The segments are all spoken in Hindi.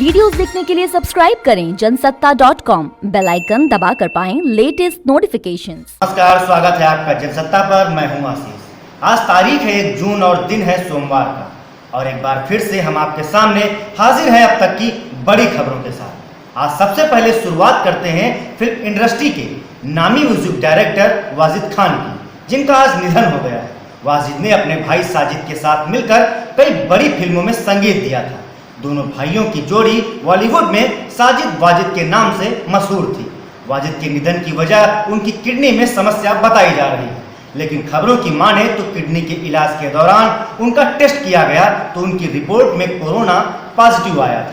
वीडियोस देखने के लिए सब्सक्राइब करें जनसत्ता.com, बेल आइकन दबाकर पाएं लेटेस्ट नोटिफिकेशंस। नमस्कार, स्वागत है आपका जनसत्ता पर। मैं हूं आशीष। आज तारीख है 1 जून और दिन है सोमवार का, और एक बार फिर से हम आपके सामने हाजिर हैं अब तक की बड़ी खबरों के साथ। आज सबसे पहले शुरुआत करते हैं फिल्म इंडस्ट्री के नामी म्यूजिक डायरेक्टर वाजिद खान की, जिनका आज निधन हो गया है। वाजिद ने अपने भाई साजिद के साथ मिलकर कई बड़ी फिल्मों में संगीत दिया था। दोनों भाइयों की जोड़ी बॉलीवुड में साजिद वाजिद के नाम से मशहूर थी। वाजिद के निधन की वजह उनकी किडनी में समस्या बताई जा रही है, लेकिन खबरों की माने तो किडनी के इलाज के दौरान उनका टेस्ट किया गया तो उनकी रिपोर्ट में कोरोना पॉजिटिव आया था।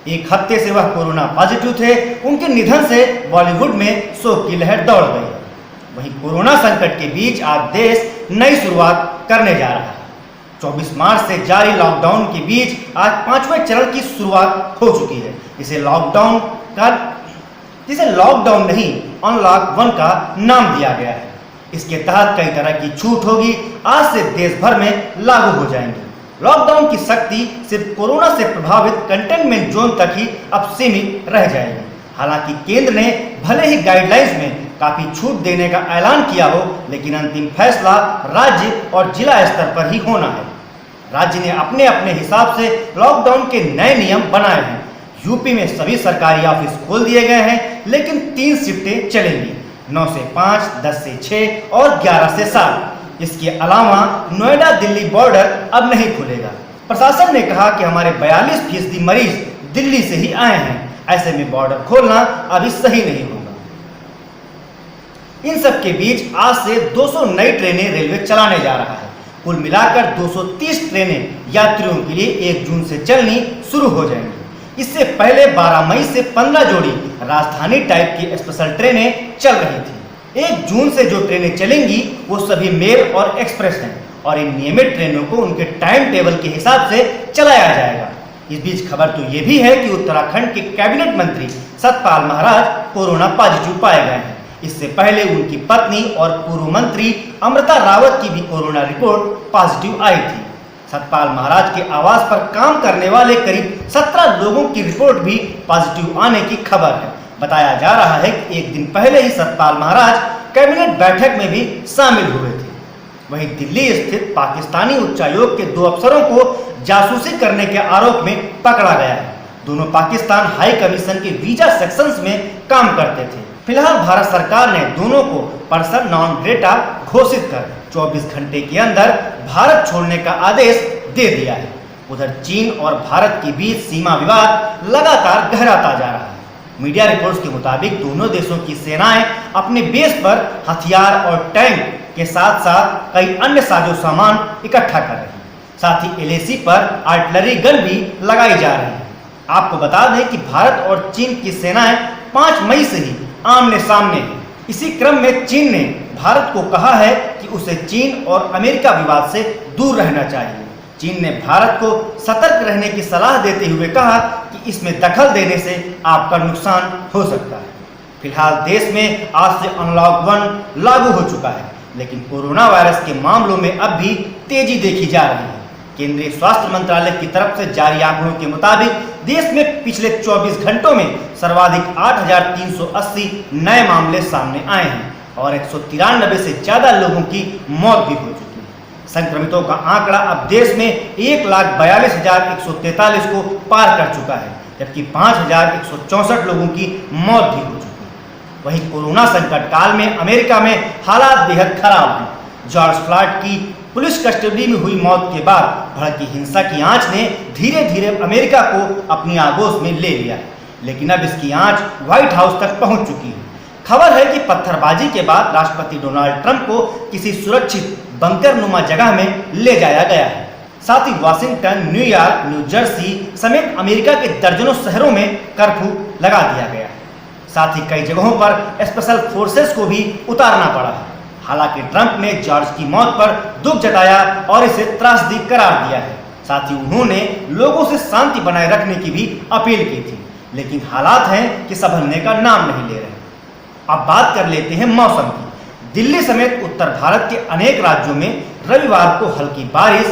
एक हफ्ते से वह कोरोना पॉजिटिव थे। उनके निधन से बॉलीवुड में शोक की लहर दौड़ गई। वहीं कोरोना संकट के बीच आज देश नई शुरुआत करने जा रहा है। 24 मार्च से जारी लॉकडाउन के बीच आज 5वें चरण की शुरुआत हो चुकी है। इसे लॉकडाउन नहीं, अनलॉक 1 का नाम दिया गया है। इसके तहत कई तरह की छूट होगी, आज से देश भर में लागू हो जाएंगी। लॉकडाउन की सख्ती सिर्फ कोरोना से प्रभावित कंटेनमेंट जोन तक ही अब सीमित रह जाएगी। हालांकि केंद्र ने भले ही गाइडलाइंस में काफी छूट देने का ऐलान किया हो, लेकिन अंतिम फैसला राज्य और जिला स्तर पर ही होना है। राज्य ने अपने अपने हिसाब से लॉकडाउन के नए नियम बनाए हैं। यूपी में सभी सरकारी ऑफिस खोल दिए गए हैं, लेकिन 3 शिफ्टें चलेंगी, 9 से 5, 10 से 6 और 11 से 7। इसके अलावा नोएडा दिल्ली बॉर्डर अब नहीं खुलेगा। प्रशासन ने कहा कि हमारे 42% मरीज दिल्ली से ही आए हैं, ऐसे में बॉर्डर खोलना अभी सही नहीं होगा। इन सब के बीच आज से 200 नई ट्रेनें रेलवे चलाने जा रहा है। कुल मिलाकर 230 ट्रेनें यात्रियों के लिए 1 जून से चलनी शुरू हो जाएंगी। इससे पहले 12 मई से 15 जोड़ी राजधानी टाइप की स्पेशल ट्रेनें चल रही थी। 1 जून से जो ट्रेनें चलेंगी वो सभी मेल और एक्सप्रेस हैं, और इन नियमित ट्रेनों को उनके टाइम टेबल के हिसाब से चलाया जाएगा। इस बीच खबर तो ये भी है कि उत्तराखंड के कैबिनेट मंत्री सतपाल महाराज कोरोना पॉजिटिव पाए गए हैं। इससे पहले उनकी पत्नी और पूर्व मंत्री अमृता रावत की भी कोरोना रिपोर्ट पॉजिटिव आई थी। सतपाल महाराज के आवास पर काम करने वाले करीब 17 लोगों की रिपोर्ट भी पॉजिटिव आने की खबर है। बताया जा रहा है कि एक दिन पहले ही सतपाल महाराज कैबिनेट बैठक में भी शामिल हुए थे। वहीं दिल्ली स्थित पाकिस्तानी उच्चायोग के 2 अफसरों को जासूसी करने के आरोप में पकड़ा गया है। दोनों पाकिस्तान हाई कमीशन के वीजा सेक्शंस में काम करते थे। फिलहाल भारत सरकार ने दोनों को पर्सन नॉन ग्रेटा घोषित कर 24 घंटे के अंदर भारत छोड़ने का आदेश दे दिया है। उधर चीन और भारत के बीच सीमा विवाद लगातार गहराता जा रहा है। मीडिया रिपोर्ट्स के मुताबिक दोनों देशों की सेनाएं अपने बेस पर हथियार और टैंक के साथ साथ कई अन्य साजो सामान इकट्ठा कर रही है। साथ ही LAC पर आर्टिलरी गन भी लगाई जा रही है। आपको बता दें कि भारत और चीन की सेनाएं 5 मई से ही आमने सामने है। इसी क्रम में चीन ने भारत को कहा है कि उसे चीन और अमेरिका विवाद से दूर रहना चाहिए। चीन ने भारत को सतर्क रहने की सलाह देते हुए कहा कि इसमें दखल देने से आपका नुकसान हो सकता है। फिलहाल देश में आज से अनलॉक 1 लागू हो चुका है, लेकिन कोरोना वायरस के मामलों में अब भी तेजी देखी जा रही है। केंद्रीय स्वास्थ्य मंत्रालय की तरफ से जारी आंकड़ों के मुताबिक देश में पिछले 24 घंटों में सर्वाधिक 8,380 नए मामले सामने आए हैं, और 193 से ज्यादा लोगों की मौत भी हो चुकी है। संक्रमितों का आंकड़ा अब देश में 1,42,143 को पार कर चुका है, जबकि 5,164 लोगों की मौत भी हो चुकी है। वहीं कोरोना संकट काल में अमेरिका में हालात बेहद खराब हैं। जॉर्ज फ्लॉयड की पुलिस कस्टडी में हुई मौत के बाद भड़की हिंसा की आंच ने धीरे धीरे अमेरिका को अपनी आगोश में ले लिया है, लेकिन अब इसकी आंच व्हाइट हाउस तक पहुंच चुकी है। खबर है कि पत्थरबाजी के बाद राष्ट्रपति डोनाल्ड ट्रंप को किसी सुरक्षित बंकर नुमा जगह में ले जाया गया है। साथ ही वाशिंगटन, न्यूयॉर्क, न्यू जर्सी समेत अमेरिका के दर्जनों शहरों में कर्फ्यू लगा दिया गया है। साथ ही कई जगहों पर स्पेशल फोर्सेस को भी उतारना पड़ा है। हालांकि ट्रंप ने जॉर्ज की मौत पर दुख जताया और इसे त्रासदी करार दिया है। साथ ही उन्होंने लोगों से शांति बनाए रखने की भी अपील की थी, लेकिन हालात हैं कि संभलने का नाम नहीं ले रहे। अब बात कर लेते हैं मौसम की। दिल्ली समेत उत्तर भारत के अनेक राज्यों में रविवार को हल्की बारिश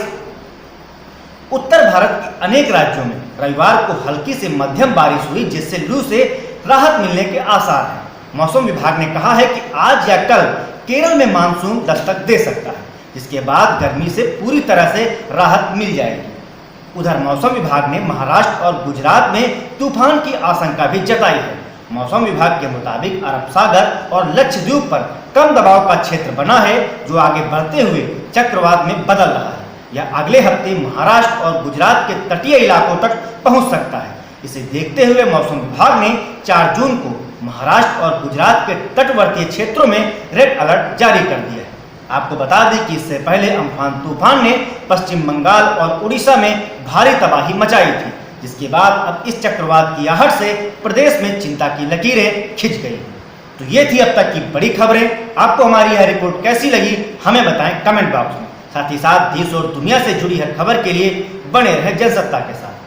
उत्तर भारत के अनेक राज्यों में रविवार को हल्की से मध्यम बारिश हुई, जिससे लू से राहत मिलने के आसार हैं। मौसम विभाग ने कहा है कि आज या कल केरल में मानसून दस्तक दे सकता है, जिसके बाद गर्मी से पूरी तरह से राहत मिल जाएगी। उधर मौसम विभाग ने महाराष्ट्र और गुजरात में तूफान की आशंका भी जताई है। मौसम विभाग के मुताबिक अरब सागर और लक्षद्वीप पर कम दबाव का क्षेत्र बना है, जो आगे बढ़ते हुए चक्रवात में बदल रहा है। यह अगले हफ्ते महाराष्ट्र और गुजरात के तटीय इलाकों तक पहुंच सकता है। इसे देखते हुए मौसम विभाग ने 4 जून को महाराष्ट्र और गुजरात के तटवर्ती क्षेत्रों में रेड अलर्ट जारी कर दिया है। आपको बता दें कि इससे पहले अम्फान तूफान ने पश्चिम बंगाल और उड़ीसा में भारी तबाही मचाई थी, जिसके बाद अब इस चक्रवात की आहट से प्रदेश में चिंता की लकीरें खिंच गई। तो ये थी अब तक की बड़ी खबरें। आपको हमारी यह रिपोर्ट कैसी लगी हमें बताएं कमेंट बॉक्स में। साथ ही साथ देश और दुनिया से जुड़ी हर खबर के लिए बने रहें जनसत्ता के साथ।